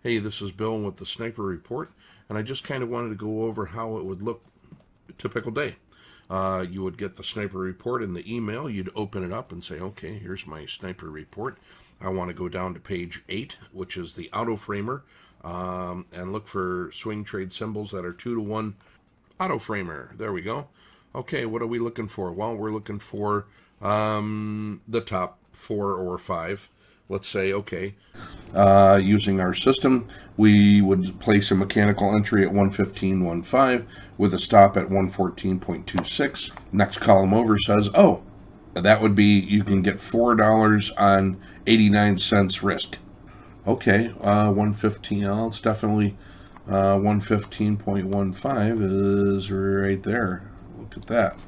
Hey, this is Bill with the Sniper Report, and I just kind of wanted to go over how it would look a typical day. You would get the Sniper Report in the email. You'd open it up and say, okay, here's my Sniper Report. I want to go down to page 8, which is the auto framer, and look for swing trade symbols that are 2-to-1 auto framer. There we go. Okay, what are we looking for? Well, we're looking for the top 4 or 5. Let's say, okay, using our system, we would place a mechanical entry at 115.15 with a stop at 114.26. Next column over says, oh, that would be, you can get $4 on 89 cents risk. Okay, 115, it's definitely 115.15 is right there. Look at that.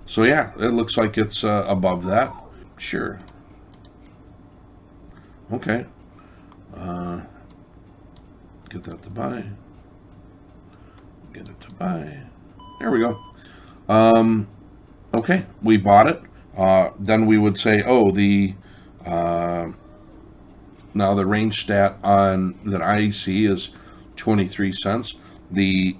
So yeah, it looks like it's above that. Sure. Okay. Get that to buy. Get it to buy. There we go. Okay, we bought it. Then we would say, oh, now the range stat on that I see is 23 cents. And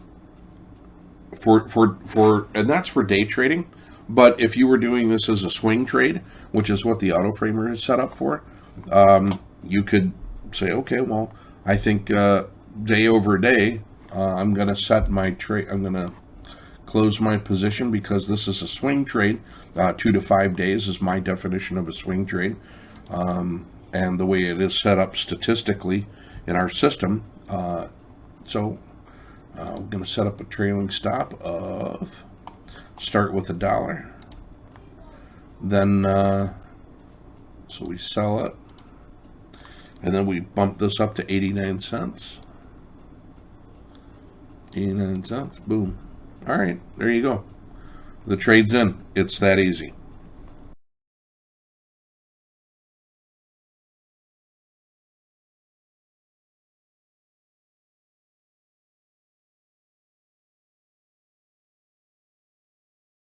that's for day trading. But if you were doing this as a swing trade, which is what the auto framer is set up for, you could say, okay, well, I think day over day, I'm going to set my trade. I'm going to close my position because this is a swing trade. 2 to 5 days is my definition of a swing trade. And the way it is set up statistically in our system. So we're going to set up a trailing stop of, start with $1. Then, so we sell it. And then we bump this up to 89 cents. 89 cents. Boom. All right, there you go. The trade's in. It's that easy.